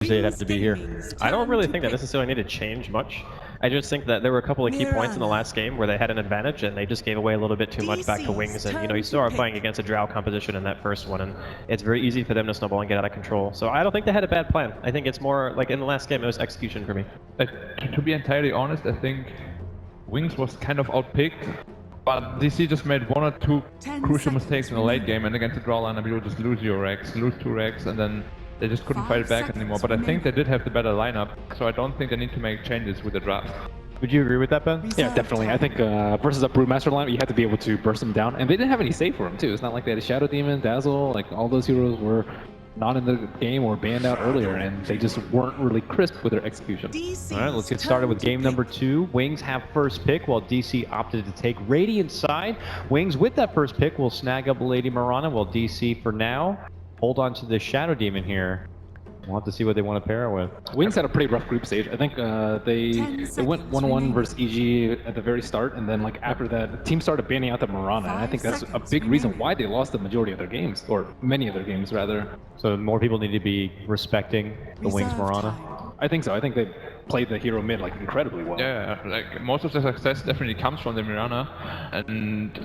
They'd have to be here. I don't really think that necessarily need to change much. I just think that there were a couple of key points in the last game where they had an advantage and they just gave away a little bit too much back to Wings. And you still are playing against a Drow composition in that first one, and it's very easy for them to snowball and get out of control. So I don't think they had a bad plan. I think it's more like in the last game it was execution for me. To be entirely honest, I think Wings was kind of outpicked, but DC just made one or two crucial mistakes in the late game, and against the Drow lineup you would just lose your Rex, lose 2 Rex, and then they just couldn't fight it back anymore. But I think they did have the better lineup, so I don't think they need to make changes with the draft. Would you agree with that, Ben? Yeah, definitely. I think versus a Brewmaster lineup, you have to be able to burst them down. And they didn't have any save for them, too. It's not like they had a Shadow Demon, Dazzle, like all those heroes were not in the game or banned out earlier, and they just weren't really crisp with their execution. All right, let's get started with game number 2. Wings have first pick while DC opted to take Radiant side. Wings with that first pick will snag up Lady Mirana, while DC for now hold on to the Shadow Demon here. We'll have to see what they want to pair it with. Wings had a pretty rough group stage. I think they went 1-1 versus EG at the very start, and then like after that, the team started banning out the Mirana, and I think that's a big reason why they lost the majority of their games, or many of their games rather. So more people need to be respecting the Wings Mirana. I think so. I think they played the hero mid like incredibly well. Yeah, like most of the success definitely comes from the Mirana, and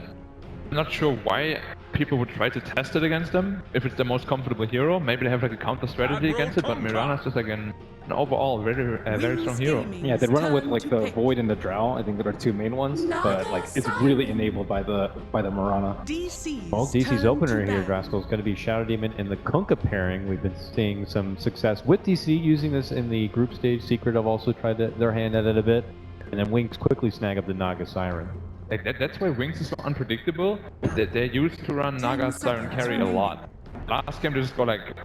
I'm not sure why people would try to test it against them if it's the most comfortable hero. Maybe they have like a counter strategy against it, but Mirana is just like an overall very strong hero. Yeah, they run it with like the Void and the Drow. I think there are 2 main ones, but like it's really enabled by the Mirana. Well, DC's opener here, Draskell, is going to be Shadow Demon and the Kunkka pairing. We've been seeing some success with DC using this in the group stage. Secret have also tried their hand at it a bit, and then Wings quickly snag up the Naga Siren. Like that's why Wings is so unpredictable. They used to run Naga Siren carry a lot. Last game they just go like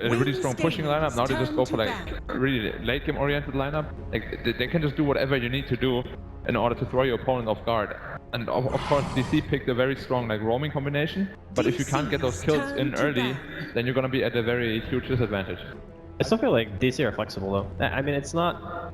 a really strong pushing lineup. Now they just go for like a really late game oriented lineup. Like they can just do whatever you need to do in order to throw your opponent off guard. And of course DC picked a very strong like roaming combination. But if you can't get those kills in early, then you're gonna be at a very huge disadvantage. I still feel like DC are flexible though. I mean, it's not.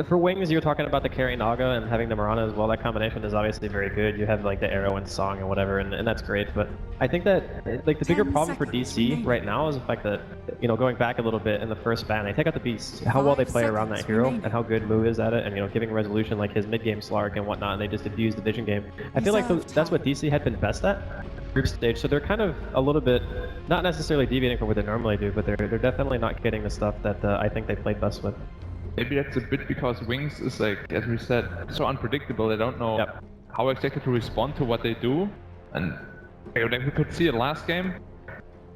For Wings, you're talking about the carry Naga and having the Mirana as well. That combination is obviously very good. You have like the arrow and song and whatever, and that's great. But I think that like the bigger problem for DC right now is the fact that going back a little bit in the first ban, they take out the Beast, how well they play around that hero and how good Moo is at it, and giving resolution like his mid game Slark and whatnot, and they just abuse the vision game. I feel like that's what DC had been best at group stage. So they're kind of a little bit not necessarily deviating from what they normally do, but they're definitely not getting the stuff that I think they played best with. Maybe that's a bit because Wings is like, as we said, so unpredictable. They don't know how exactly to respond to what they do. And like we could see it last game.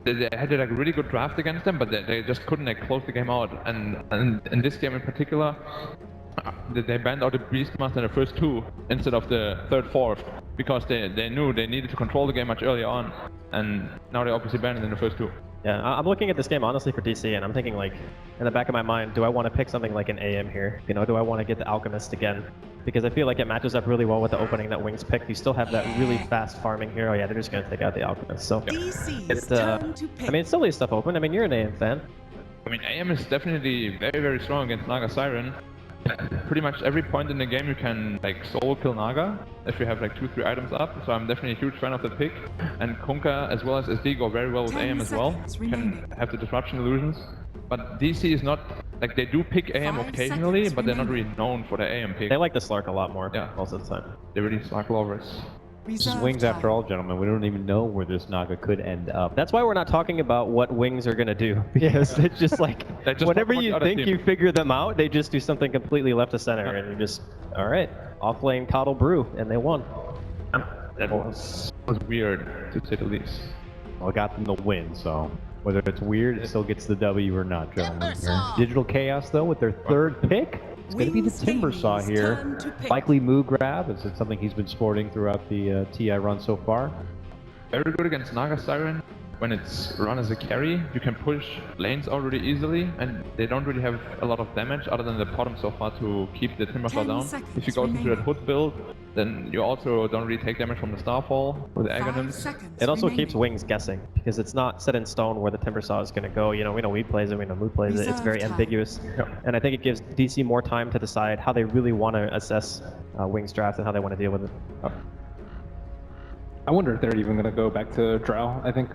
They had like a really good draft against them, but they just couldn't like close the game out. And in this game in particular, they banned out the Beastmaster in the first 2 instead of the 3rd, 4th, because they knew they needed to control the game much earlier on. And now they obviously banned it in the first 2. Yeah, I'm looking at this game honestly for DC, and I'm thinking like, in the back of my mind, do I want to pick something like an AM here? Do I want to get the Alchemist again? Because I feel like it matches up really well with the opening that Wings picked. You still have that really fast farming hero. Yeah, they're just going to take out the Alchemist. So, it's, I mean, it's still leaves stuff open. I mean, you're an AM fan. I mean, AM is definitely very strong against Naga Siren. Pretty much every point in the game you can like solo kill Naga if you have like 2-3 items up, so I'm definitely a huge fan of the pick. And Kunkka as well as SD go very well with AM as well. Can have the disruption illusions. But DC is not like, they do pick AM occasionally, but they're not really known for their AM pick. They like the Slark a lot more most of the time. They're really Slark lovers. This is Wings after all, gentlemen. We don't even know where this Naga could end up. That's why we're not talking about what Wings are going to do. Because it's just like, whenever you think you figure them out, they just do something completely left of center. And you just, all right, off-lane Coddle Brew, and they won. That was weird, to say the least. Well, it got them the win, so whether it's weird, it still gets the W or not, gentlemen. Digital Chaos, though, with their 3rd pick. It's going to be the Timbersaw here. Likely Moo grab. It's something he's been sporting throughout the TI run so far. Very good against Naga Siren. When it's run as a carry, you can push lanes already easily, and they don't really have a lot of damage other than the bottom so far to keep the Timbersaw down. If you go into that hood build, then you also don't really take damage from the Starfall with the Aghanim's. It also keeps Wings guessing, because it's not set in stone where the Timbersaw is going to go. We know Weed plays it, we know Moo plays it. It's very ambiguous. And I think it gives DC more time to decide how they really want to assess Wings draft and how they want to deal with it. I wonder if they're even going to go back to Drow. I think,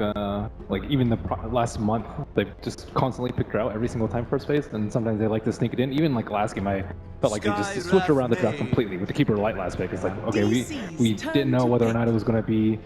like, even the last month, they've just constantly picked Drow every single time first phase, and sometimes they like to sneak it in. Even, like, last game, I felt like they just switched around the Drow completely with the Keeper Light last pick. It's like, okay, we didn't know whether or not it was going to be,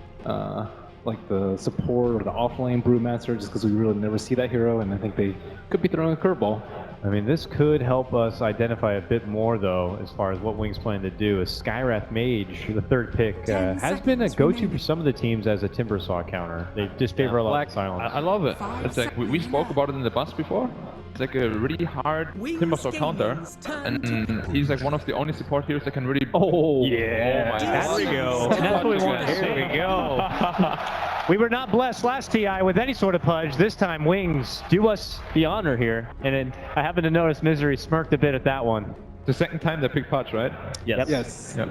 like, the support or the off-lane Brewmaster, just because we really never see that hero, and I think they could be throwing a curveball. I mean, this could help us identify a bit more, though, as far as what Wings plan to do. As Skywrath Mage, the third pick, has been a go-to for some of the teams as a Timbersaw counter. They just favor a lot of silence. I love it. It's like, we spoke about it in the bus before. It's like a really hard Timbersaw counter, and he's like one of the only support heroes that can really... Oh, yeah. There we go. That's what we want to see. Here we go. We were not blessed last TI with any sort of pudge. This time, Wings do us the honor here. And I happen to notice Misery smirked a bit at that one. The second time they picked Pudge, right? Yes. Yes. Yep.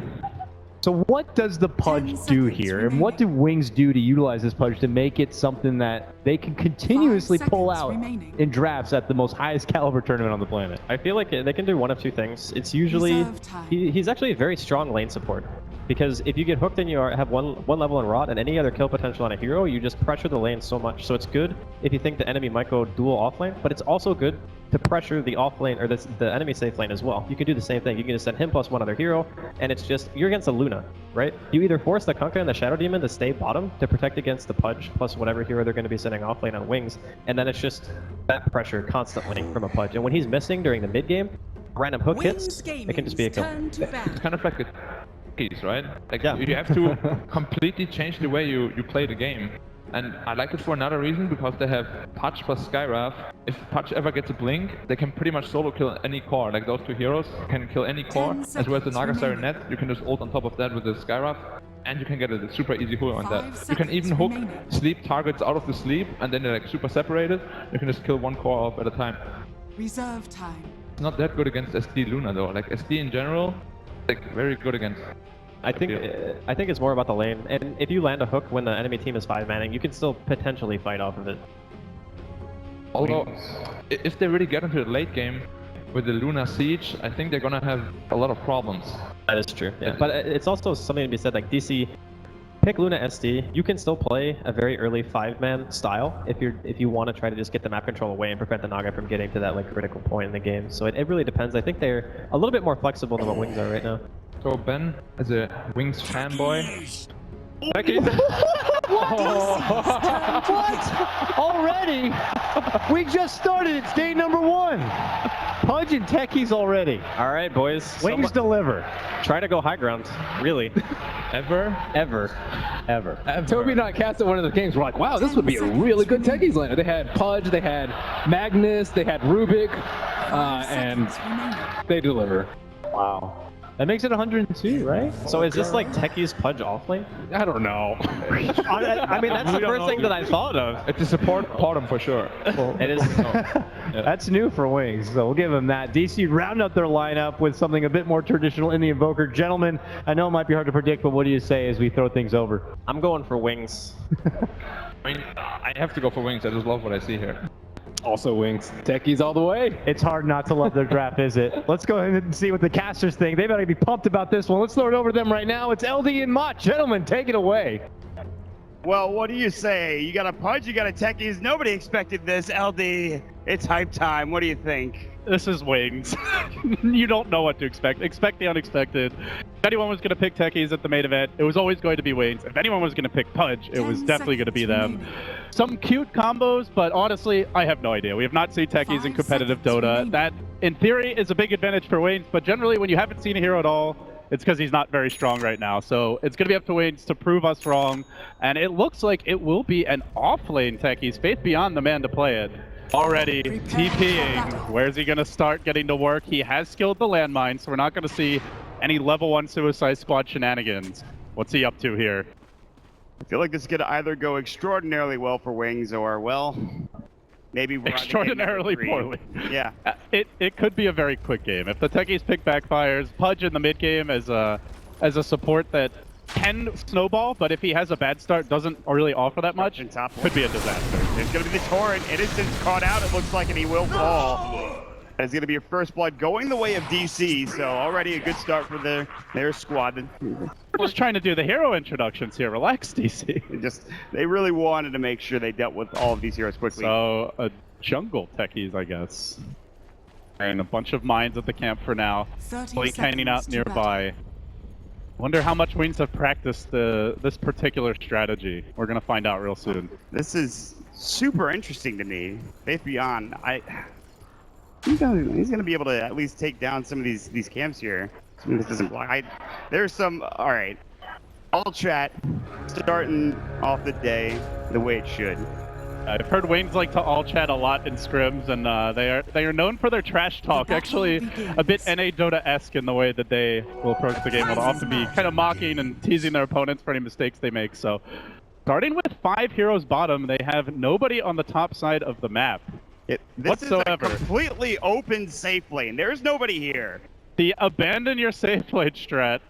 So what does the pudge do here? And what do Wings do to utilize this pudge to make it something that they can continuously pull out in drafts at the most highest caliber tournament on the planet? I feel like they can do one of two things. It's usually he's actually a very strong lane support, because if you get hooked and you have one level in rot and any other kill potential on a hero, you just pressure the lane so much. So it's good if you think the enemy might go dual offlane, but it's also good to pressure the offlane or the enemy safe lane as well. You can do the same thing. You can just send him plus one other hero, and it's just you're against a Luna, right? You either force the Kunkka and the Shadow Demon to stay bottom to protect against the Pudge plus whatever hero they're going to be sending offlane on Wings, and then it's just that pressure constantly from a Pudge. And when he's missing during the mid game, random hook hits, it can just be a kill. It's kind of like a keys, right? Like you have to completely change the way you play the game. And I like it for another reason, because they have Pudge plus Skywrath. If Pudge ever gets a blink, they can pretty much solo kill any core. Like those two heroes can kill any core, as well as the Naga Sirenet. You can just ult on top of that with the Skywrath, and you can get a super easy hook on that. You can even hook sleep targets out of the sleep, and then they're like super separated. You can just kill one core off at a time. Reserve time. It's not that good against SD Luna though. Like SD in general, like very good against. I think it's more about the lane, and if you land a hook when the enemy team is 5-manning, you can still potentially fight off of it. Although, if they really get into the late game with the Luna Siege, I think they're gonna have a lot of problems. That is true. Yeah. But it's also something to be said, like DC, pick Luna SD, you can still play a very early 5-man style if you want to try to just get the map control away and prevent the Naga from getting to that like critical point in the game. So it really depends. I think they're a little bit more flexible than what Wings are right now. So Ben, as a Wings fanboy, What? Already? We just started. It's day number 1. Pudge and techies already. All right, boys. Wings deliver. Try to go high ground. Really. ever. Toby and I cast at one of the games. We're like, wow, this would be a really good techies laner. They had Pudge, they had Magnus, they had Rubik, and they deliver. Wow. That makes it 102, right? So is this like techies Pudge offlane? I don't know. I mean, that's the first thing that I thought of. It's a support bottom for sure. It is. That's new for Wings, so we'll give them that. DC round up their lineup with something a bit more traditional in the Invoker. Gentlemen, I know it might be hard to predict, but what do you say as we throw things over? I'm going for Wings. I mean, I have to go for Wings. I just love what I see here. Also Wings. Techies all the way. It's hard not to love their draft, is it? Let's go ahead and see what the casters think. They better be pumped about this one. Let's throw it over to them right now. It's LD and Mott. Gentlemen, take it away. Well, what do you say? You got a Pudge, you got a techies. Nobody expected this. LD, it's hype time. What do you think? This is Wings. You don't know what to expect. Expect the unexpected. If anyone was going to pick techies at the main event, it was always going to be Wings. If anyone was going to pick Pudge, it was definitely going to be them. Some cute combos, but honestly, I have no idea. We have not seen techies in competitive Dota. That, in theory, is a big advantage for Wings, but generally, when you haven't seen a hero at all, it's because he's not very strong right now. So it's going to be up to Wings to prove us wrong, and it looks like it will be an off-lane techies. Faith Beyond the man to play it. Already TPing. Where's he going to start getting to work? He has skilled the landmine, so we're not going to see any level 1 Suicide Squad shenanigans. What's he up to here? I feel like this is going to either go extraordinarily well for Wings or, well, maybe we're extraordinarily poorly. Yeah. It could be a very quick game. If the techies pick backfires, Pudge in the mid game as a support that can snowball, but if he has a bad start, doesn't really offer that much, could be a disaster. There's going to be the torrent. Innocent's caught out, it looks like, and he will fall. That's going to be your first blood going the way of DC, so already a good start for their squad. We're just trying to do the hero introductions here. Relax, DC. They really wanted to make sure they dealt with all of these heroes quickly. So, jungle techies, I guess. And a bunch of mines at the camp for now. Blink hanging out nearby. Wonder how much Wings have practiced this particular strategy. We're going to find out real soon. This is super interesting to me. Faith Beyond, he's gonna be able to at least take down some of these camps here. This doesn't block. There's some. All right, all chat starting off the day the way it should. I've heard Wings like to all chat a lot in scrims, and they are known for their trash talk. Actually, a bit NA Dota-esque in the way that they will approach the game. They'll often be kind of mocking and teasing their opponents for any mistakes they make. So, starting with 5 heroes bottom, they have nobody on the top side of the map. This whatsoever. is a completely open safe lane. There's nobody here. The abandon your safe lane strat.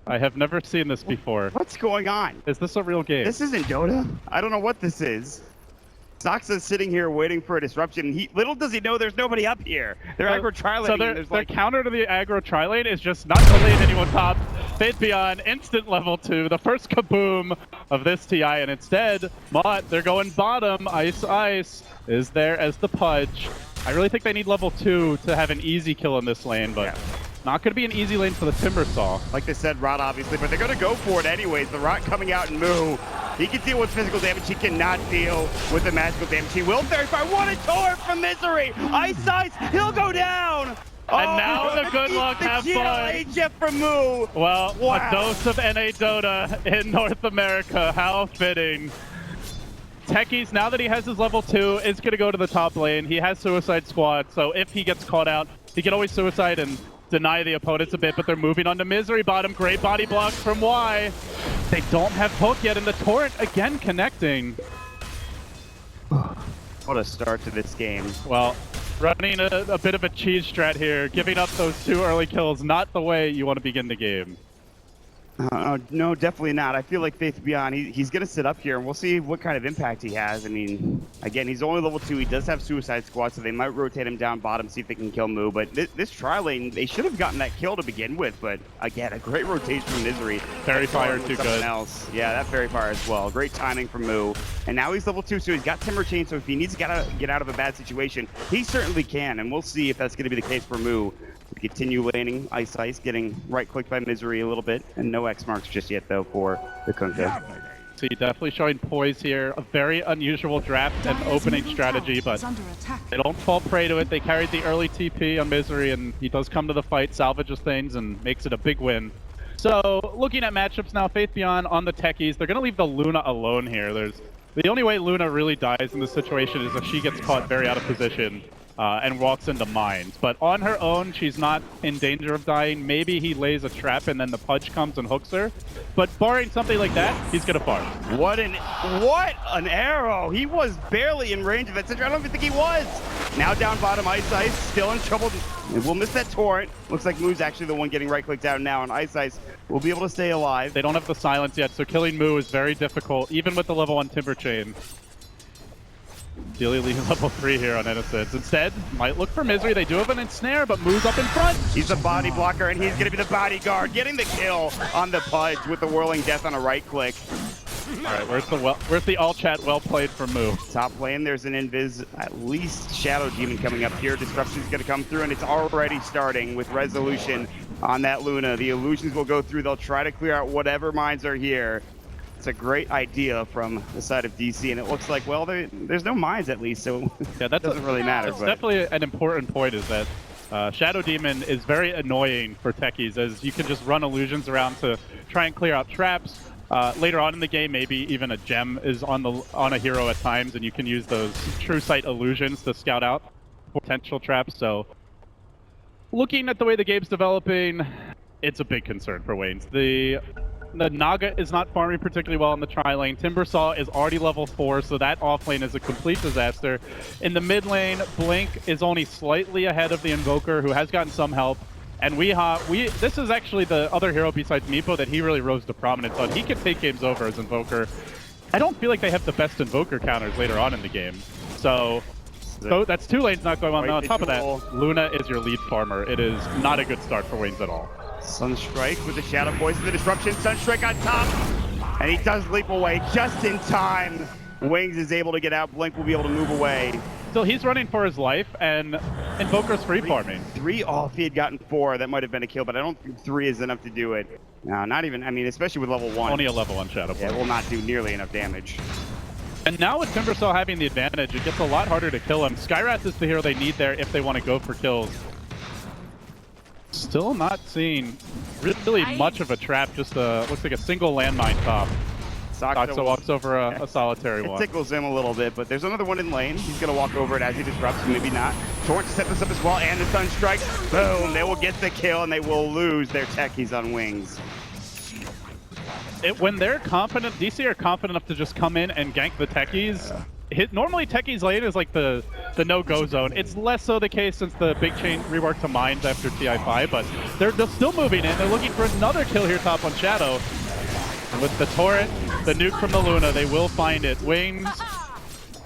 I have never seen this before. What's going on? Is this a real game? This isn't Dota. I don't know what this is. Soxa's sitting here waiting for a disruption. Little does he know there's nobody up here. They're aggro tri-laning. So their counter to the aggro tri-lane is just not to lane anyone top. Faith Beyond, instant level 2, the first kaboom of this TI, and instead, Mott, they're going bottom. Ice is there as the Pudge. I really think they need level 2 to have an easy kill in this lane, but not going to be an easy lane for the Timbersaw. Like they said, Rot obviously, but they're going to go for it anyways. The Rot coming out and Moo. He can deal with physical damage. He cannot deal with the magical damage. He will verify. What a torrent from Misery! Ice, he'll go down! And now the good luck, have fun. HF from Moo. Well, wow. A dose of NA Dota in North America. How fitting. Techies, now that he has his level 2, is going to go to the top lane. He has Suicide Squad, so if he gets caught out, he can always Suicide and deny the opponents a bit, but they're moving on to Misery bottom. Great body blocks from Y. They don't have poke yet, and the Torrent again connecting. What a start to this game. Well, running a bit of a cheese strat here, giving up those 2 early kills, not the way you want to begin the game. No, definitely not. I feel like Faith Beyond, he's going to sit up here, and we'll see what kind of impact he has. I mean, again, he's only level 2. He does have Suicide Squad, so they might rotate him down bottom, see if they can kill Moo. But this tri-lane, they should have gotten that kill to begin with. But again, a great rotation from Misery. Fairy Fire too good. Else. Yeah, that Fairy Fire as well. Great timing from Moo. And now he's level 2, so he's got Timber Chain, so if he needs to get out of a bad situation, he certainly can. And we'll see if that's going to be the case for Moo. We continue laning Ice, getting right-clicked by Misery a little bit, and no X marks just yet, though, for the Kunkka. So definitely showing poise here. A very unusual draft and opening strategy, but they don't fall prey to it. They carried the early TP on Misery, and he does come to the fight, salvages things, and makes it a big win. So looking at matchups now, Faith Beyond on the techies. They're going to leave the Luna alone here. The only way Luna really dies in this situation is if she gets caught very out of position. And walks into mines. But on her own, she's not in danger of dying. Maybe he lays a trap and then the Pudge comes and hooks her. But barring something like that, he's gonna farm. What an arrow! He was barely in range of that situation. I don't even think he was. Now down bottom, Ice, still in trouble. We'll miss that torrent. Looks like Moo's actually the one getting right-clicked out now, and Ice will be able to stay alive. They don't have the silence yet, so killing Moo is very difficult, even with the level 1 Timber Chain. Dealy leaves level 3 here on Innocence. Instead, might look for Misery. They do have an ensnare, but Moo's up in front. He's a body blocker, and he's going to be the bodyguard, getting the kill on the Pudge with the Whirling Death on a right click. All right, where's the all chat well played from Moo? Top lane, there's an invis, at least Shadow Demon coming up here. Disruption's going to come through, and it's already starting with Resolution on that Luna. The illusions will go through. They'll try to clear out whatever mines are here. It's a great idea from the side of DC, and it looks like, well, there's no mines at least, so yeah, that doesn't really matter. That's definitely an important point, is that Shadow Demon is very annoying for techies, as you can just run illusions around to try and clear out traps. Later on in the game, maybe even a gem is on a hero at times, and you can use those true sight illusions to scout out potential traps. So, looking at the way the game's developing, it's a big concern for Waynes. The Naga is not farming particularly well in the tri-lane. Timbersaw is already level 4, so that off-lane is a complete disaster. In the mid lane, Blink is only slightly ahead of the Invoker, who has gotten some help. And this is actually the other hero besides Meepo that he really rose to prominence on. He can take games over as Invoker. I don't feel like they have the best Invoker counters later on in the game. So So that's 2 lanes not going on. Right, Now on top of that, visual. Luna is your lead farmer. It is not a good start for Wings at all. Sunstrike with the Shadow poison, the disruption. Sunstrike on top, and he does leap away just in time. Wings is able to get out. Blink will be able to move away. So he's running for his life, and Invoker's free farming. 3 off. If he had gotten 4, that might have been a kill, but I don't think 3 is enough to do it. No, not even. I mean, especially with level 1. Only a level 1 Shadow. Yeah, it will not do nearly enough damage. And now with Timbersaw having the advantage, it gets a lot harder to kill him. Skywrath is the hero they need there if they want to go for kills. Still not seeing really much of a trap, just looks like a single landmine top. Soxo walks over a solitary one. It tickles him a little bit, but there's another one in lane. He's going to walk over it as he disrupts, maybe not. Torrent set this up as well, and the Sunstrike. Boom! They will get the kill, and they will lose their techies on Wings. When they're confident, DC are confident enough to just come in and gank the techies. Normally techies lane is like the no-go zone. It's less so the case since the big chain rework to mines after TI5, but they're still moving in. They're looking for another kill here top on Shadow. And with the turret, the nuke from the Luna, they will find it. Wings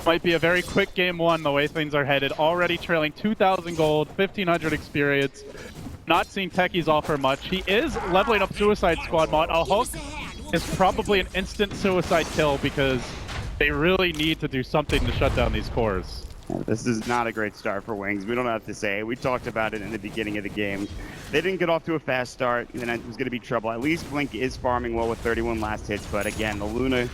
might be a very quick game 1 the way things are headed. Already trailing 2,000 gold, 1,500 experience. Not seeing techies offer much. He is leveling up Suicide Squad mod. A Hulk is probably an instant suicide kill because they really need to do something to shut down these cores. This is not a great start for Wings. We don't have to say. We talked about it in the beginning of the game. They didn't get off to a fast start, and then it was going to be trouble. At least Blink is farming well with 31 last hits, but again, the Luna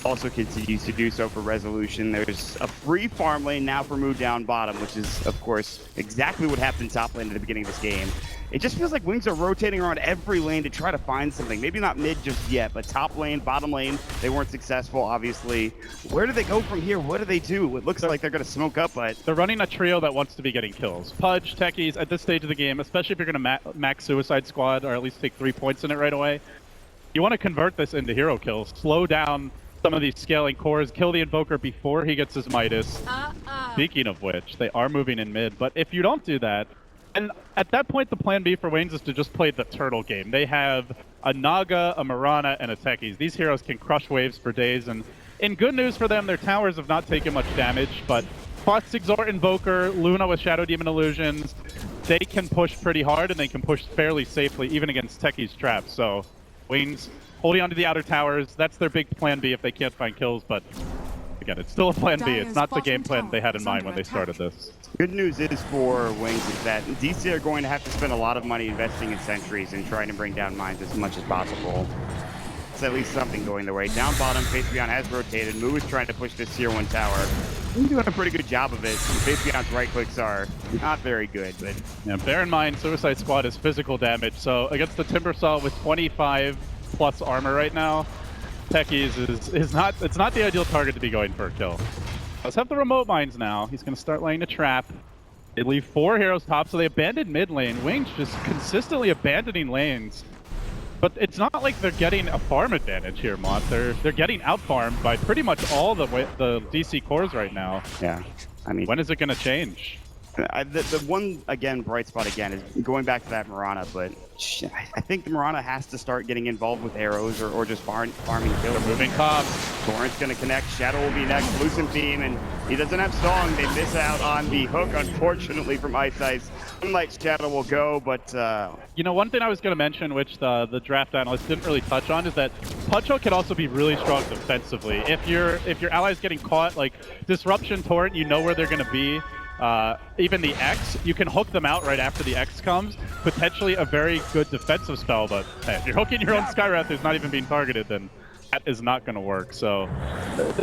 also continues to do so for Resolution. There's a free farm lane now for move down bottom, which is, of course, exactly what happened top lane at the beginning of this game. It just feels like Wings are rotating around every lane to try to find something. Maybe not mid just yet, but top lane, bottom lane, they weren't successful, obviously. Where do they go from here? What do they do? It looks like they're going to smoke up, but... They're running a trio that wants to be getting kills. Pudge, techies, at this stage of the game, especially if you're going to max Suicide Squad, or at least take 3 points in it right away, you want to convert this into hero kills. Slow down some of these scaling cores, kill the Invoker before he gets his Midas. Speaking of which, they are moving in mid, but if you don't do that, and at that point, the plan B for Wings is to just play the turtle game. They have a Naga, a Mirana, and a Techies. These heroes can crush waves for days, and in good news for them, their towers have not taken much damage, but plus Exort Invoker, Luna with Shadow Demon Illusions, they can push pretty hard, and they can push fairly safely, even against Techies' traps. So, Wings holding onto the outer towers, that's their big plan B if they can't find kills, but again, it's still a plan B. It's not the game plan they had in mind when they started this. Good news is for Wings is that DC are going to have to spend a lot of money investing in sentries and trying to bring down mines as much as possible. It's at least something going their way. Down bottom, Facebeon has rotated. Moo is trying to push this tier 1 tower. He's doing a pretty good job of it. Facebeon's right clicks are not very good, but... Yeah, bear in mind, Suicide Squad is physical damage, so against the Timbersaw with 25 plus armor right now, Techies is not the ideal target to be going for a kill. Let's have the remote mines now. He's going to start laying a trap. They leave 4 heroes top, so they abandoned mid lane. Wings just consistently abandoning lanes. But it's not like they're getting a farm advantage here, Mont. They're getting out-farmed by pretty much all the DC cores right now. Yeah, I mean... When is it going to change? The one, again, bright spot again is going back to that Mirana, but I think the Mirana has to start getting involved with arrows or just farming kills. Moving top. Torrent's going to connect. Shadow will be next. Lucent Beam, and he doesn't have Song. They miss out on the hook, unfortunately, from Ice. Unlike Shadow will go, but... You know, one thing I was going to mention, which the draft analyst didn't really touch on, is that Punch Hook can also be really strong defensively. If your ally's getting caught, like Disruption, Torrent, you know where they're going to be. Even the X, you can hook them out right after the X comes. Potentially a very good defensive spell, but hey, if you're hooking your own Skywrath who's not even being targeted, then that is not going to work. So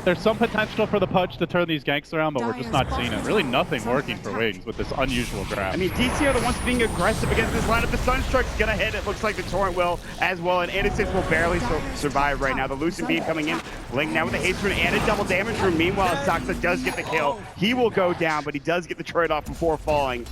there's some potential for the Pudge to turn these ganks around, but we're just not seeing it. Really nothing working for Wings with this unusual draft. I mean, DC are the ones being aggressive against this lineup. The Sunstruck's going to hit. It looks like the Torrent will as well, and Innocence will barely survive right now. The Lucent Beam coming in. Blink now with the haste rune and a double damage rune. Meanwhile, Soxa does get the kill. He will go down, but he does get the trade-off before falling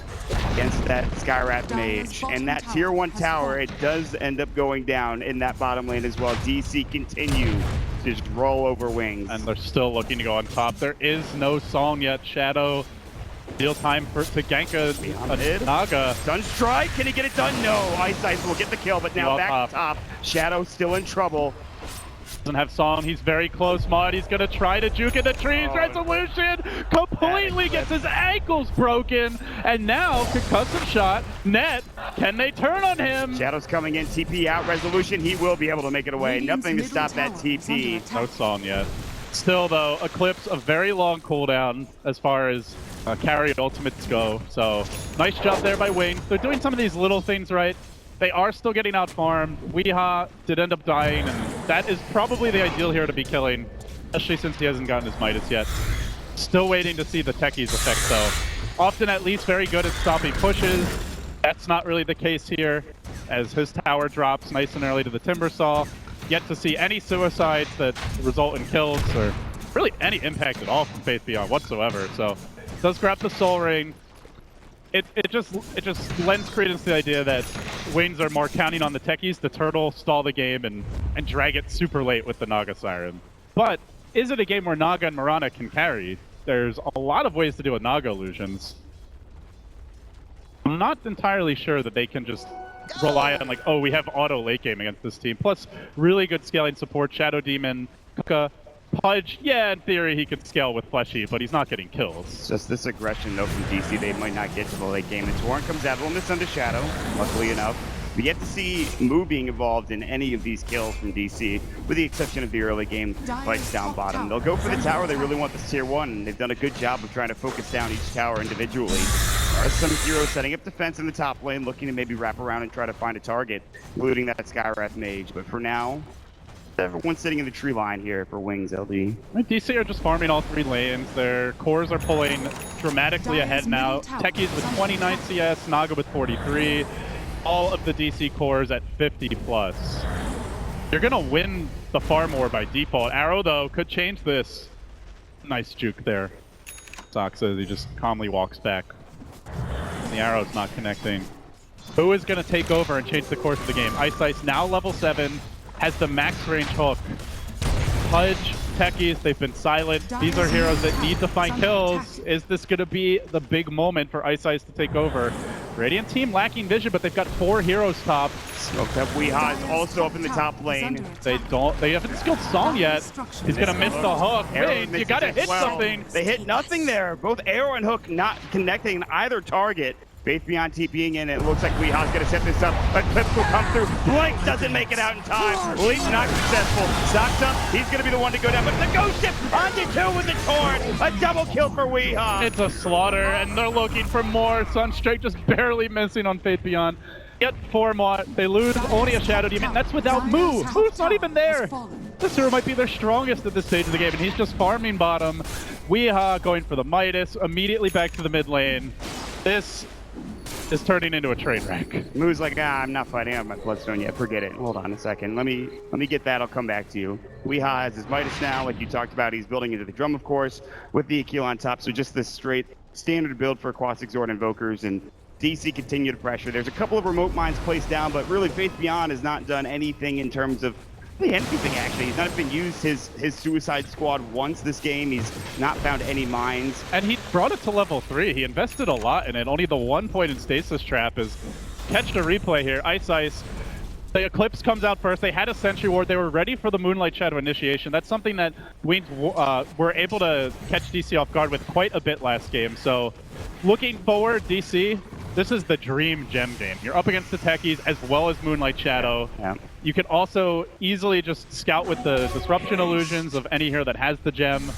against that Skywrath Mage. And that tier 1 tower, it does end up going down in that bottom lane as well. DC continue to just roll over Wings. And they're still looking to go on top. There is no Song yet. Shadow, deal time to gank a Naga. Sunstrike, can he get it done? No, Ice will get the kill, but now back to top. Shadow still in trouble. Doesn't have Song. He's very close, Mod. He's gonna try to juke in the trees. Resolution completely gets his ankles broken, and now concussive shot. Net. Can they turn on him? Shadow's coming in. TP out. Resolution. He will be able to make it away. Nothing to stop that TP. No Song yet. Still though, Eclipse a very long cooldown as far as carry ultimates go. So nice job there by Wings. They're doing some of these little things right. They are still getting out farmed. Weeha did end up dying, and that is probably the ideal hero to be killing, especially since he hasn't gotten his Midas yet. Still waiting to see the Techie's effect though. Often at least very good at stopping pushes. That's not really the case here, as his tower drops nice and early to the Timbersaw. Yet to see any suicides that result in kills, or really any impact at all from Faith Beyond whatsoever. So does grab the Soul Ring. It just lends credence to the idea that Wings are more counting on the Techies to turtle, stall the game, and drag it super late with the Naga Siren. But is it a game where Naga and Mirana can carry? There's a lot of ways to do with Naga illusions. I'm not entirely sure that they can just rely on, like, oh, we have auto late game against this team. Plus, really good scaling support. Shadow Demon, Kuka, Pudge, yeah, in theory he could scale with Fleshy, but he's not getting kills. It's just this aggression, though, from DC. They might not get to the late game. And Torrent comes out, will miss under Shadow, luckily enough. We get to see Moo being involved in any of these kills from DC, with the exception of the early game fights down bottom. They'll go for the tower. They really want this tier 1, and they've done a good job of trying to focus down each tower individually. There's some heroes setting up defense in the top lane, looking to maybe wrap around and try to find a target, including that Skywrath Mage. But for now, everyone's sitting in the tree line here for Wings LD. DC are just farming all 3 lanes. Their cores are pulling dramatically ahead now. Techies with 29 CS, Naga with 43. All of the DC cores at 50 plus. You're gonna win the farm war by default. Arrow though could change this. Nice juke there. Sock says he just calmly walks back. The arrow's not connecting. Who is gonna take over and change the course of the game? Ice now level 7, has the max range hook. Pudge, Techies, they've been silent. These are heroes that need to find kills. Is this gonna be the big moment for Ice to take over? Radiant team lacking vision, but they've got 4 heroes top. Smoked up Weeha is also up in the top lane. They haven't skilled Song yet. He's gonna miss the hook. Wait, you gotta hit something. They hit nothing there. Both Arrow and Hook not connecting either target. Faith Beyond TPing in. It looks like Weeha's gonna set this up. Eclipse will come through. Blink doesn't make it out in time. Leech not successful. Stocks up. He's gonna be the one to go down. But the Ghost Ship onto 2 with the Torrent. A double kill for Weeha. It's a slaughter, and they're looking for more. Sunstrike just barely missing on Faith Beyond. Get 4 more. They lose only a Shadow Demon. That's without Moo. Moo's not even there. This hero might be their strongest at this stage of the game, and he's just farming bottom. Weeha going for the Midas. Immediately back to the mid lane. This is turning into a train wreck. Moo's like, I'm not fighting out my Bloodstone yet. Forget it. Hold on a second. Let me get that. I'll come back to you. Weeha has his Midas now, like you talked about. He's building into the drum, of course, with the Akil on top. So just this straight standard build for Aquastic Zord Invokers, and DC continue to pressure. There's a couple of remote mines placed down, but really Faith Beyond has not done anything in terms of anything actually. He's not even used his suicide squad once this game. He's not found any mines. And he brought it to level 3. He invested a lot in it. Only the 1 point in Stasis Trap is catch the replay here. Ice. The Eclipse comes out first. They had a Sentry Ward. They were ready for the Moonlight Shadow initiation. That's something that Wings were able to catch DC off guard with quite a bit last game. So looking forward, DC, this is the dream gem game. You're up against the Techies as well as Moonlight Shadow. Yeah. You can also easily just scout with the Disruption Illusions of any hero that has the gem.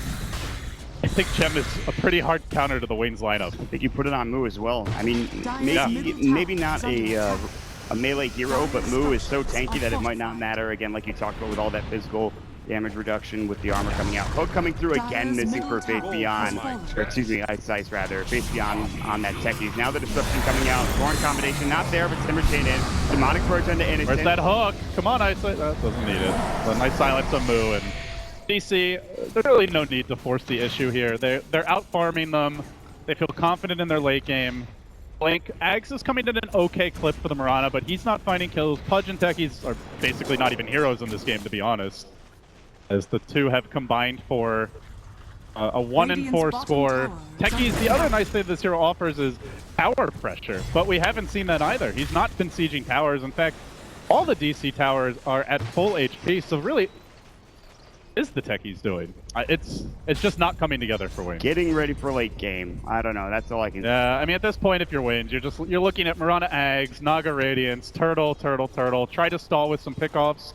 I think gem is a pretty hard counter to the Wings lineup. I think you put it on Moo as well. I mean, maybe not a melee hero, but Moo is so tanky that it might not matter. Again, like you talked about with all that physical damage reduction with the armor coming out. Hook coming through again, missing for Faith Beyond. Or excuse me, Ice rather. Faith Beyond on that Techies. Now the Disruption coming out. Thorn combination not there, but Timber Chain in. Demonic Purge into Innocent. Where's that hook? Come on, Ice. That doesn't need it. But nice silence on Moo, and DC, there's really no need to force the issue here. They're out farming them. They feel confident in their late game. Blink, Ags is coming in an okay clip for the Mirana, but he's not finding kills. Pudge and Techies are basically not even heroes in this game, to be honest, as the two have combined for a 1-4 score. Techies, the other nice thing this hero offers is tower pressure, but we haven't seen that either. He's not been sieging towers. In fact, all the DC towers are at full HP, so really is the techies doing? It's just not coming together for Wings. Getting ready for late game. I don't know. That's all I can say. Yeah, I mean, at this point, if you're Wings, you're looking at Mirana Ags, Naga Radiance, Turtle. Try to stall with some pickoffs.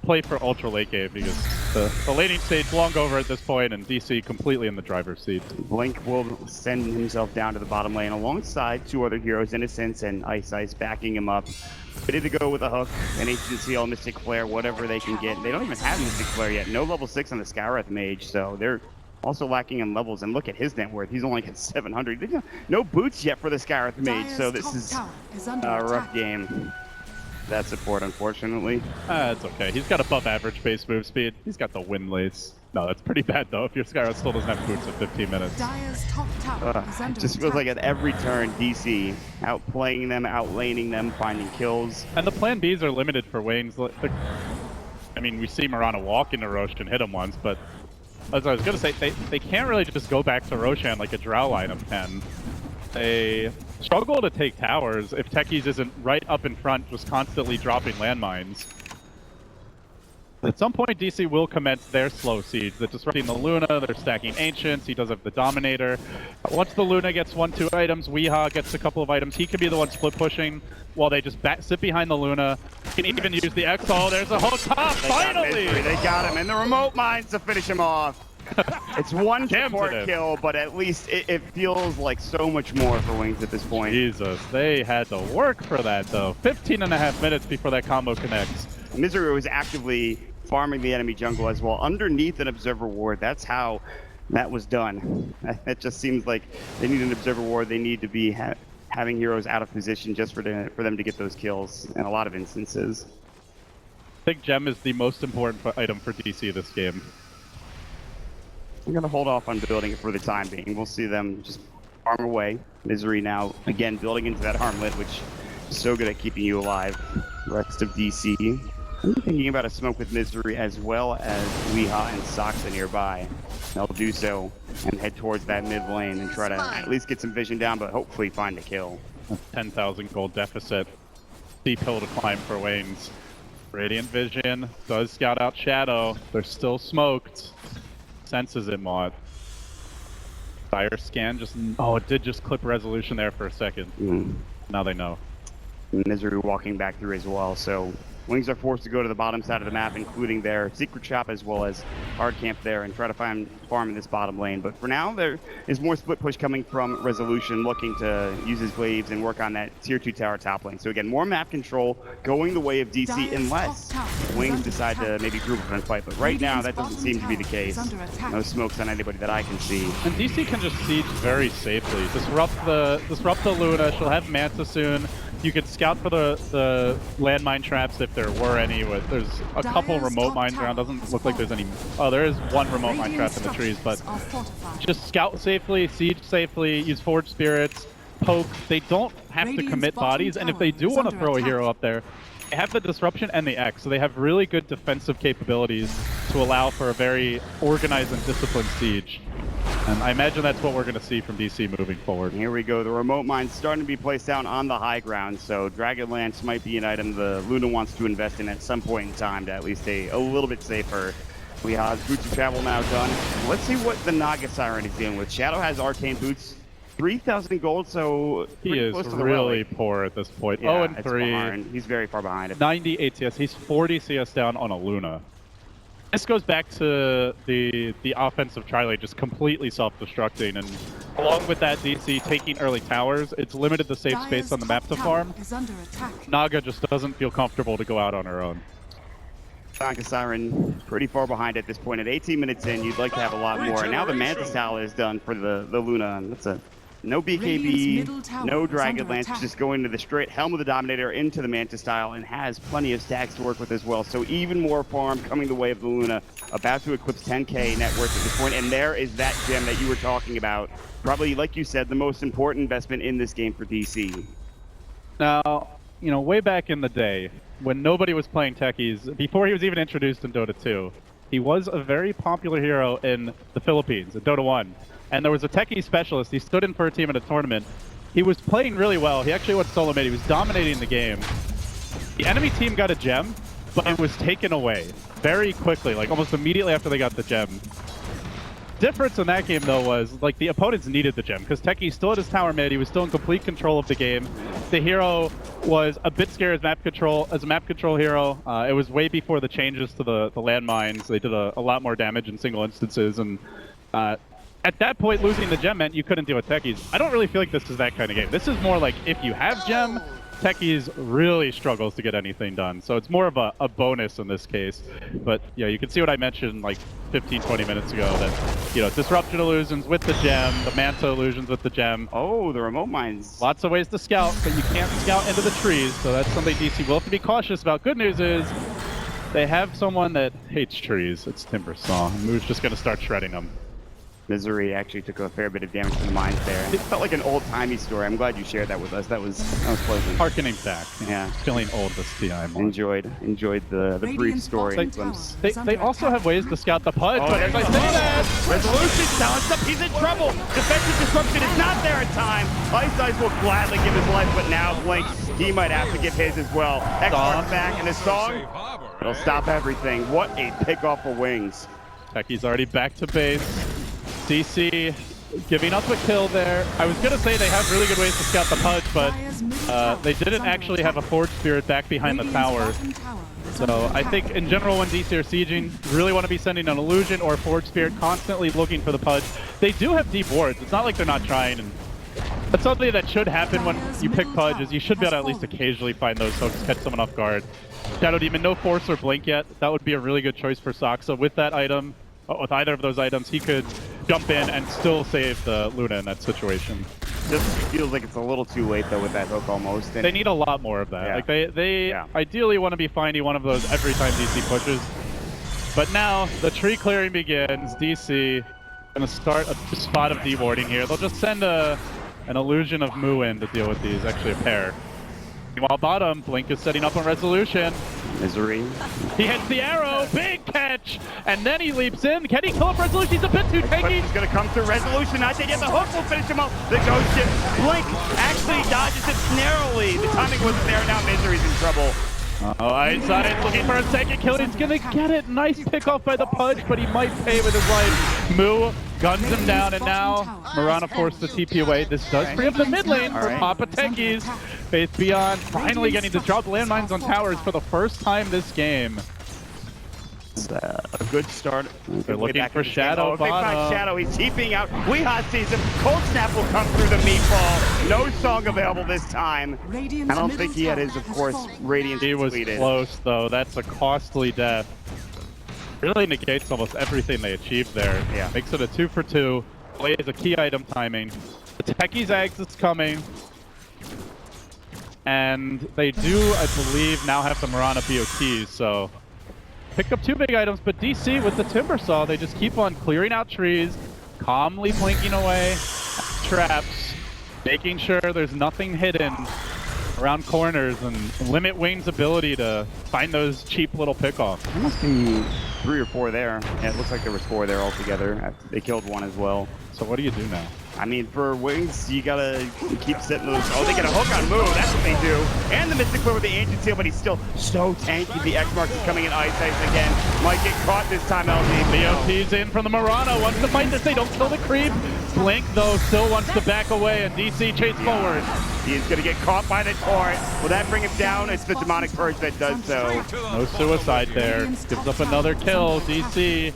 Play for ultra late game because the laning stage long over at this point, and DC completely in the driver's seat. Blink will send himself down to the bottom lane alongside 2 other heroes, Innocence and Ice backing him up. Ready to go with a hook, an Ancient Seal, Mystic Flare, whatever they can get. They don't even have Mystic Flare yet. No level 6 on the Skywrath Mage, so they're also lacking in levels. And look at his net worth. He's only got 700. No boots yet for the Skywrath Mage, so this is a rough game. That support, unfortunately. It's okay. He's got above average base move speed. He's got the wind lace. No, that's pretty bad though if your Skywrath still doesn't have boots at 15 minutes. It just feels like at every turn, DC outplaying them, outlaning them, finding kills. And the plan Bs are limited for Wayne's. I mean, we see Mirana walk into Rosh and hit him once, but as I was going to say, they can't really just go back to Roshan like a Drow lineup can. They struggle to take towers if Techies isn't right up in front, just constantly dropping landmines. At some point, DC will commence their slow siege. They're disrupting the Luna, they're stacking Ancients, he does have the Dominator. Once the Luna gets 1-2 items, Weehaw gets a couple of items, he can be the one split pushing while they just sit behind the Luna. Can even use the Exalt. There's a whole top, finally! They got him, and the remote mines to finish him off. It's one support kill, but at least it feels like so much more for Wings at this point. Jesus, they had to work for that though. 15.5 minutes before that combo connects. Misery was actively farming the enemy jungle as well, underneath an Observer Ward. That's how that was done. It just seems like they need an Observer Ward. They need to be having heroes out of position just for them to get those kills in a lot of instances. I think Gem is the most important item for DC this game. I'm going to hold off on building it for the time being. We'll see them just farm away. Misery now, again, building into that Harmlet, which is so good at keeping you alive. Rest of DC. I'm thinking about a smoke with Misery as well as Weehaw and Soxa nearby. They'll do so and head towards that mid lane and try to at least get some vision down, but hopefully find a kill. 10,000 gold deficit. Steep hill to climb for Waynes. Radiant Vision does scout out Shadow. They're still smoked. Senses it, Mod. Fire scan just... Oh, it did just clip resolution there for a second. Now they know. Misery walking back through as well, so Wings are forced to go to the bottom side of the map, including their secret shop as well as hard camp there, and try to farm in this bottom lane. But for now, there is more split push coming from Resolution, looking to use his waves and work on that tier 2 tower top lane. So again, more map control going the way of DC, unless Wings decide to maybe group up and fight. But right now, that doesn't seem to be the case. No smokes on anybody that I can see. And DC can just siege very safely. Disrupt the Luna. She'll have Manta soon. You could scout for the landmine traps if there were any. There's a couple remote mines around. Doesn't look like there's any. Oh, there is one remote mine trap in the trees, but just scout safely, siege safely, use Forge Spirits, poke. They don't have to commit bodies, and if they do want to throw a hero up there, they have the disruption and the X, so they have really good defensive capabilities to allow for a very organized and disciplined siege. And I imagine that's what we're going to see from DC moving forward. Here we go. The remote mine's starting to be placed down on the high ground, so Dragon Lance might be an item the Luna wants to invest in at some point in time to at least stay a little bit safer. We have Boots of Travel now done. Let's see what the Naga Siren is dealing with. Shadow has Arcane Boots. 3,000 gold, so he is really poor at this point. Yeah, 0-3. He's very far behind it. 90 ATS. He's 40 CS down on a Luna. This goes back to the offensive tri-lane just completely self-destructing, and along with that DC taking early towers, it's limited the safe space on the map to farm. Naga just doesn't feel comfortable to go out on her own. Naga Siren pretty far behind at this point. At 18 minutes in, you'd like to have a lot more. And now the Mantis Tower is done for the Luna. That's a no BKB, no Dragon Lance, just going to the straight Helm of the Dominator into the Mantis Tile, and has plenty of stacks to work with as well. So even more farm coming the way of the Luna, about to eclipse 10k net worth at this point. And there is that gem that you were talking about. Probably, like you said, the most important investment in this game for DC. Now, you know, way back in the day, when nobody was playing techies, before he was even introduced in Dota 2, he was a very popular hero in the Philippines, in Dota 1. And there was a techie specialist. He stood in for a team at a tournament. He was playing really well. He actually went solo mid. He was dominating the game. The enemy team got a gem, but it was taken away. very quickly, like almost immediately after they got the gem. Difference in that game though was like the opponents needed the gem because Techie still had his tower mid. He was still in complete control of the game. The hero was a bit scared as a map control hero. It was way before the changes to the landmines. They did a lot more damage in single instances, and at that point losing the gem meant you couldn't deal with Techies. I don't really feel like this is that kind of game. This is more like if you have gem, Techies really struggles to get anything done. So it's more of a bonus in this case. But yeah, you can see what I mentioned like 15-20 minutes ago, that disruption illusions with the gem, the Manta illusions with the gem. Oh, the remote mines. Lots of ways to scout, but you can't scout into the trees, so that's something DC will have to be cautious about. Good news is they have someone that hates trees. It's Timbersaw. Moo's just going to start shredding them. Misery actually took a fair bit of damage from the mines there. It felt like an old-timey story. I'm glad you shared that with us. That was pleasant. Harkening back. Yeah. Feeling old this TI more. Enjoyed the brief story. They also have ways to scout the Pudge, but as I say that, Resolution balanced up. He's in trouble. Defensive disruption is not there in time. Ice will gladly give his life, but now Blink, he might have to give his as well. X-Mark's back, and his song, it'll stop everything. What a pick-off for Wings. Techie's already back to base. DC giving up a kill there. I was going to say they have really good ways to scout the Pudge, but they didn't actually have a Forge Spirit back behind the tower. So I think in general when DC are sieging, really want to be sending an Illusion or Forge Spirit, constantly looking for the Pudge. They do have deep wards. It's not like they're not trying. And that's something that should happen when you pick Pudge, is you should be able to at least occasionally find those hooks, catch someone off guard. Shadow Demon, no Force or Blink yet. That would be a really good choice for Soxa. With that item, with either of those items, he could jump in and still save the Luna in that situation. Just feels like it's a little too late though with that hook almost. And they need a lot more of that. Yeah. Like they ideally want to be finding one of those every time DC pushes. But now the tree clearing begins. DC gonna start a spot of dewarding here. They'll just send an illusion of Moo in to deal with these, actually a pair. Meanwhile, bottom, Blink is setting up on Resolution. Misery. He hits the arrow, big catch, and then he leaps in. Can he kill up Resolution? He's a bit too tanky. He's gonna come through Resolution. Not yet. The hook will finish him up. The ghost ship. Blink actually dodges it narrowly. The timing wasn't there. Now Misery's in trouble. Inside, looking for a second kill. He's gonna get it. Nice pick off by the Pudge, but he might pay with his life. Moo guns him down, and now Mirana forced the TP away. This does free up the mid lane for Papa Techies. Faith Beyond finally getting to drop landmines on towers for the first time this game. A good start. They're looking for Shadow Big find Shadow. He's TPing out. Weehaw sees him. Cold Snap will come through the meatball. No song available this time. I don't think he had his, of course, Radiance He was completed. close, though. That's a costly death. Really negates almost everything they achieved there. Yeah. Makes it a 2 for 2. Plays a key item timing. The Techie's Eggs is coming. And they do, I believe, now have the Mirana BOTs, so pick up 2 big items, but DC with the Timbersaw, they just keep on clearing out trees, calmly blinking away traps, making sure there's nothing hidden around corners, and limit Wing's ability to find those cheap little pickoffs. There must be 3 or 4 there. Yeah, it looks like there was 4 there altogether. They killed 1 as well. So what do you do now? I mean, for Wings, you gotta keep setting those. Oh, they get a hook on Moo. That's what they do. And the Mystic Clear with the Ancient Seal, but he's still so tanky. The X-Mark is coming in Ice again. Might get caught this time, LD. BOT's in from the Mirana. Wants to fight this. They don't kill the creep. Blink, though, still wants to back away, and DC chase forward. He is gonna get caught by the torrent. Will that bring him down? It's the Demonic Purge that does so. No suicide there. Gives up another kill. DC.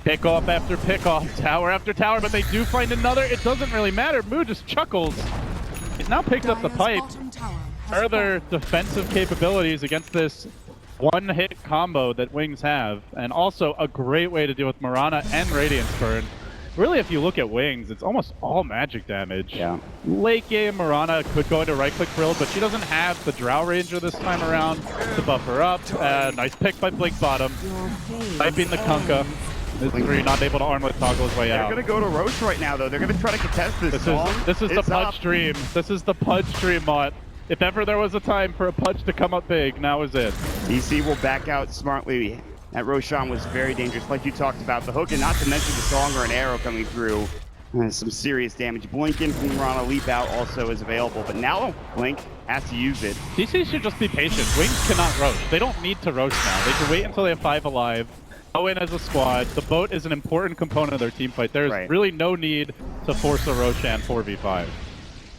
Pickoff after pickoff, tower after tower, but they do find another. It doesn't really matter. Moo just chuckles. He's now picked up the pipe. Further defensive capabilities against this one-hit combo that Wings have, and also a great way to deal with Mirana and Radiance Burn. Really, if you look at Wings, it's almost all magic damage. Yeah. Late game, Mirana could go into right-click build, but she doesn't have the Drow Ranger this time around to buff her up. Nice pick by Blink bottom. Typing the Kunkka. Misery not able to armlet toggle his way out. They're gonna go to Roche right now, though. They're gonna try to contest this. This is the Pudge dream. This is the Pudge dream, Mott. If ever there was a time for a Pudge to come up big, now is it. DC will back out smartly. That Roshan was very dangerous, like you talked about. The hook, and not to mention the song or an arrow coming through. Some serious damage. Blink in from Marana, leap out also is available, but now Blink has to use it. DC should just be patient. Wings cannot roach. They don't need to roach now. They can wait until they have 5 alive, go in as a squad. The boat is an important component of their team fight. There's really no need to force a Roshan 4v5.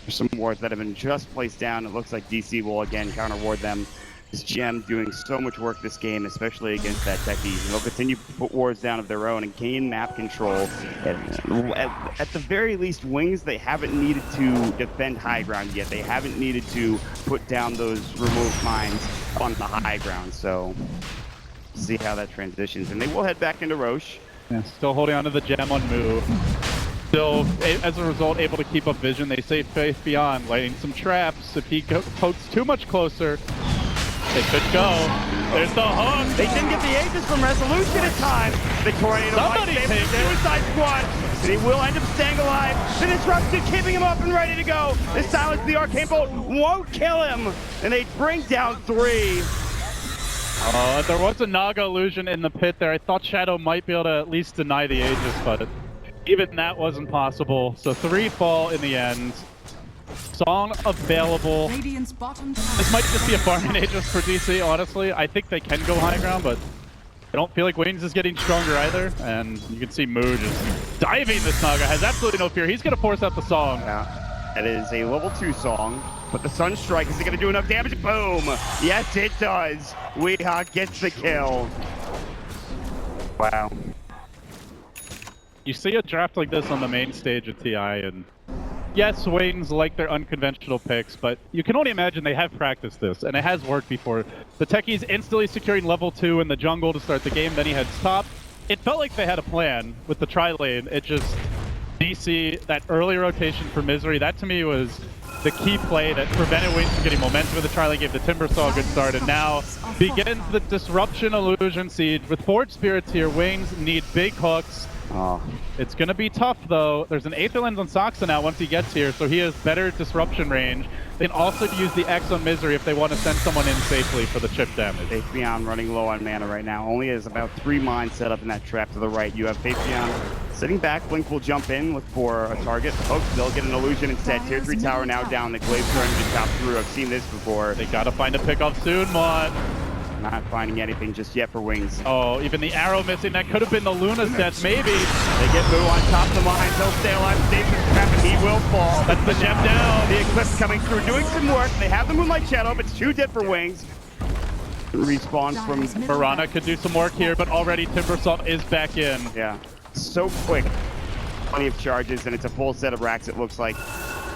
There's some wards that have been just placed down. It looks like DC will again counter ward them. This Gem doing so much work this game, especially against that Techies. And they'll continue to put wards down of their own and gain map control. At the very least, Wings, they haven't needed to defend high ground yet. They haven't needed to put down those removed mines on the high ground. So, see how that transitions. And they will head back into Roche. Yeah, still holding on to the Gem on move. Still, as a result, able to keep up vision. They say Faith Beyond, lighting some traps. If he pokes too much closer, they could go. There's the hook. They didn't get the Aegis from Resolution in time. The Tornado Somebody might take save the Suicide Squad. And he will end up staying alive. The Disruption keeping him up and ready to go. The Silence of the Arcane Bolt won't kill him. And they bring down 3. There was a Naga illusion in the pit there. I thought Shadow might be able to at least deny the Aegis, but even that wasn't possible. So 3 fall in the end. Song available. This might just be a farming Aegis for DC, honestly. I think they can go high ground, but I don't feel like Wings is getting stronger either. And you can see Moo just diving this Naga. Has absolutely no fear. He's going to force out the Song. Yeah, that is a level 2 Song. But the Sunstrike, is it going to do enough damage? Boom! Yes, it does. Weehawk gets the kill. Wow. You see a draft like this on the main stage of TI, and yes, Wayne's like their unconventional picks, but you can only imagine they have practiced this, and it has worked before. The Techies instantly securing level 2 in the jungle to start the game, then he heads top. It felt like they had a plan with the tri-lane. It just, DC, that early rotation for Misery, that to me was the key play that prevented Wayne from getting momentum with the tri-lane, gave the Timbersaw a good start, and now begins the Disruption Illusion Siege. With Forge Spirits here, Wings need big hooks. Oh. It's going to be tough, though. There's an Aether Lens on Soxa now once he gets here, so he has better disruption range. They can also use the X on Misery if they want to send someone in safely for the chip damage. Faith Beyond running low on mana right now. Only has about 3 mines set up in that trap to the right. You have Faith Beyond sitting back. Blink will jump in, look for a target. Hook, they'll get an illusion instead. Tier 3 tower now down. The Glaive's trying to chop through. I've seen this before. They got to find a pickoff soon, Mon. Not finding anything just yet for Wings. Oh, even the arrow missing. That could have been the Luna sets, maybe. They get Moo on top of the mines. He'll stay alive. Save the trap, and he will fall. That's the Gem down. The Eclipse coming through, doing some work. They have the Moonlight Shadow, but it's 2 dead for Wings. Respawns from Marana could do some work here, but already Timbersaw is back in. Yeah, so quick. Plenty of charges, and it's a full set of racks, it looks like.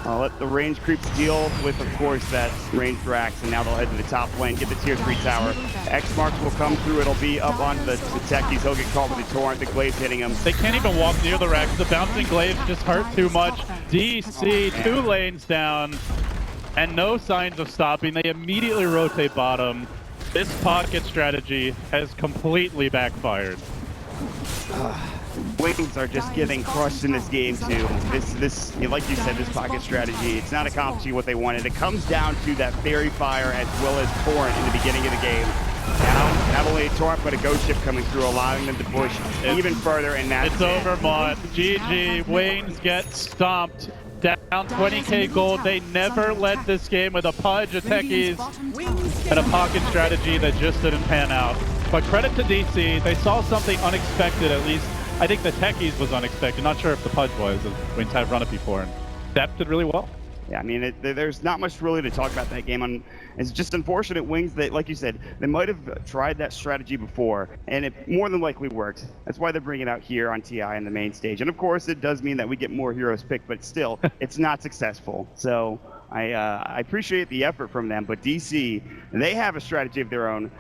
I'll let the range creeps deal with, of course, that ranged racks, and now they'll head to the top lane, get the tier 3 tower. X-Marks will come through, it'll be up onto the Techies. He'll get caught with the Torrent, the Glaive's hitting him. They can't even walk near the racks. The bouncing Glaives just hurt too much. DC, 2 lanes down, and no signs of stopping. They immediately rotate bottom. This pocket strategy has completely backfired. Wings are just getting crushed in this game too. This, like you said, this pocket strategy, it's not accomplishing what they wanted. It comes down to that Fairy Fire as well as Torrent in the beginning of the game. Now, not only a Torrent, but a Ghost Ship coming through, allowing them to push even further, and that's It's over, Mott. GG. Waynes get stomped. Down 20k gold. They never led this game with a Pudge, a Techies, and a pocket strategy that just didn't pan out. But credit to DC. They saw something unexpected, at least. I think the Techies was unexpected. Not sure if the Pudge was, as Waynes had run it before. And Depp did really well. Yeah, I mean, there's not much really to talk about that game. It's just unfortunate, Wings, that, like you said, they might have tried that strategy before, and it more than likely worked. That's why they're bringing it out here on TI in the main stage. And of course, it does mean that we get more heroes picked, but still, it's not successful. So I appreciate the effort from them, but DC, they have a strategy of their own.